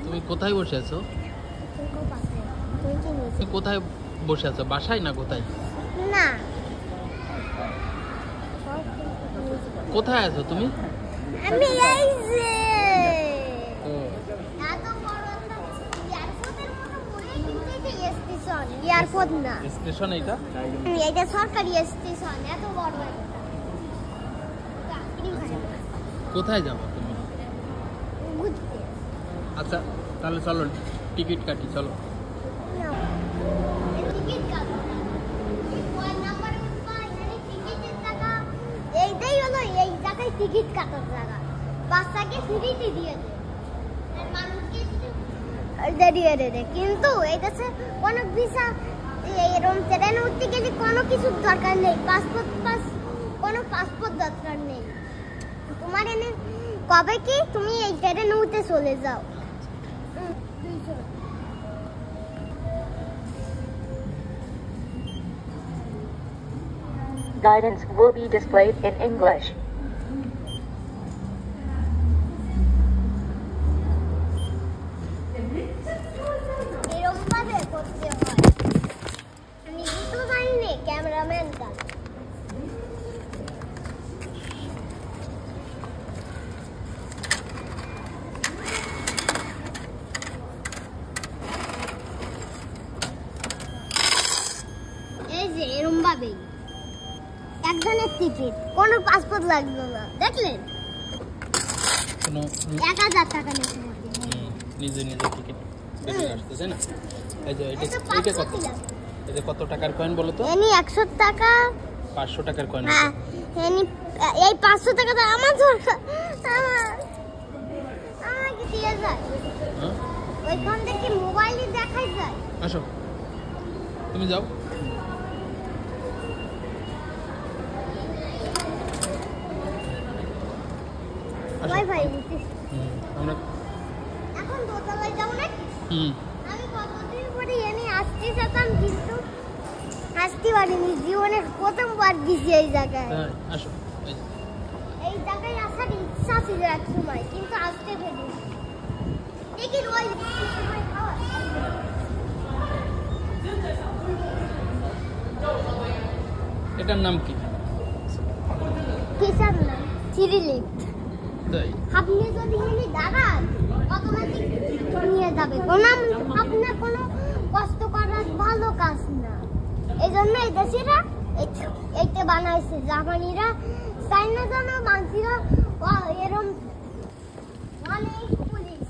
তুমি কোথায় বসে আছো? তুমি কোথায় বসে আছো? বাসায় না কোথায়? না, কোথায় আছো তুমি? আমি এই যে এয়ারপোর্ট না, স্টেশন এইটা? এইটা সরকারি স্টেশন। এত বড় কোথায় যাবো তুমি? ঘুরতে। আচ্ছা তাহলে চলো টিকিট কাটি, চলো। টিকিট কাটো, ওই নাম্বারে উঠবা, এখানে টিকিটের টাকা এইটাই হলো, এই জায়গায় টিকিট কাটার জায়গা। বাচ্চাকে ফ্রিতে দিয়ে দেয় আর মানুষকে দিয়ে দেয়, কিন্তু এই দেশে কোনো ভিসা এরকম ট্রেনে উঠতে গেলে কোনো কিছুর দরকার নেই, কোনো পাসপোর্ট দরকার নেই। তোমার এনে কবে কি তুমি এই ট্রেনে উঠে চলে যাও। Guidance will be displayed in English. এরকম ভাবে করতে হয়, আমি তো জানি না, ক্যামেরাম্যানটা। এই যে এরকম ভাবে একজনের টিকিট, কোনো পাসপোর্ট লাগবে না, দেখলেন? 1000 টাকা নিতে হবে। নিজে টিকিট কেটে আসতে, তাই না? এই যে এটা কত? এটা কত টাকার কয়েন বলো তো? এনি 100 টাকা, 500 টাকার কয়েন। হ্যাঁ, এনি এই 500 টাকা তো আমার দরকার, আমাকে দিয়ে যায়। ওইখান থেকে মোবাইলে দেখাই যায়। আসো তুমি যাও। ওয়াইফাই আমরা এখন দোতলায় যাবো না। আমি কতদিন পরে এনে আসতে যেতাম, কিন্তু আসতে পারিনি, জীবনের প্রথমবার গেছি এই জায়গায়। আসো, এই জায়গায় আসার ইচ্ছা ছিল এক সময়, কিন্তু আসতে পারিনি। টিকিট ওই সময় খাওয়া। এটার নাম কি? কিসের নাম? চিরিলিফট। তাই আপনি যদি এনে দাঁড়ান, অটোমেটিক নিয়ে যাবে, আপনার কোনো কষ্ট করার ভালো কাজ না। এই জন্য এই দেশিরা এইটা বানাইছে, জাপানিরা, চাইনা জানা মানসিরা এরম অনেক পুলিশ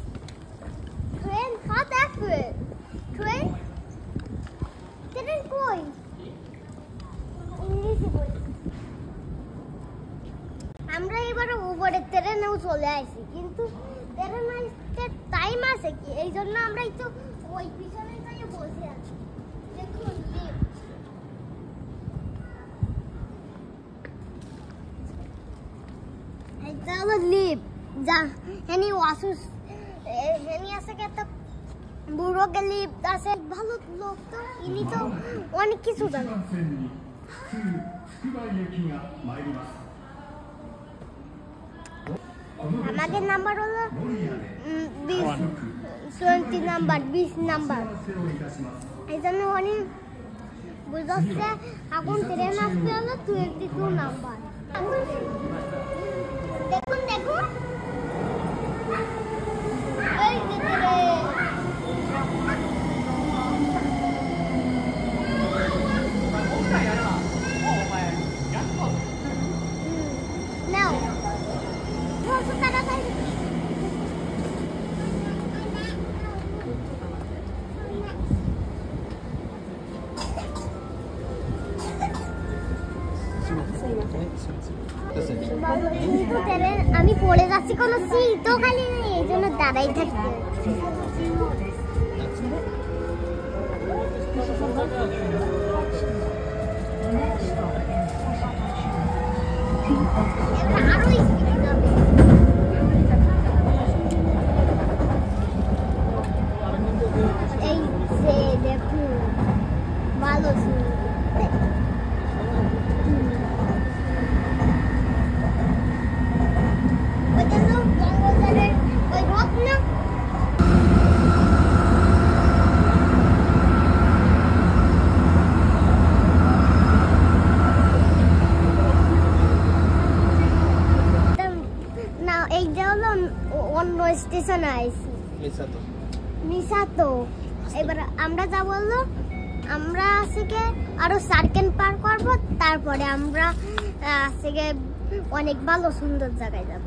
ট্রেন হাত আসবে। ট্রেন কই? ইংলিশে বলি। আমরা এবার উপরে ট্রেনেও চলে আসি, কিন্তু ট্রেন আসতে টাইম আছে কি, এই জন্য আমরা একটু ওই পিছনে গিয়ে বসে আছি। দেখুন লিফট, এটা হলো লিফট। যা এনি অসুস্থ, এনি আছে কি একটা বুড়ো লিফট আছে, ভালো লোক তো, ইনি তো অনেক কিছু জানে। আমাদের নাম্বার হলো 20 নাম্বার, 20 নাম্বার। এই জন্য অনেক বুঝছে এখন ট্রেন আসতে হলো 22 নাম্বার। দেখুন দেখুন, এই যে ট্রেন। নাও 200 টাকা চাই। আমি পড়ে যাচ্ছি, কোনো সিটও খালি নেই, এই জন্য দাঁড়াই থাকতে হচ্ছে। আরো স্পিড যাবে। এই যে দেখুন, ভালো ছিল। ওই জন্য বঙ্গবন্ধুর ওই রথ অন্য স্টেশনে আইছি। মিশা তো এবার আমরা যা বললো, আমরা আজকে আরো সার্কেল পার করব, তারপরে আমরা আজকে অনেক ভালো সুন্দর জায়গায় যাব।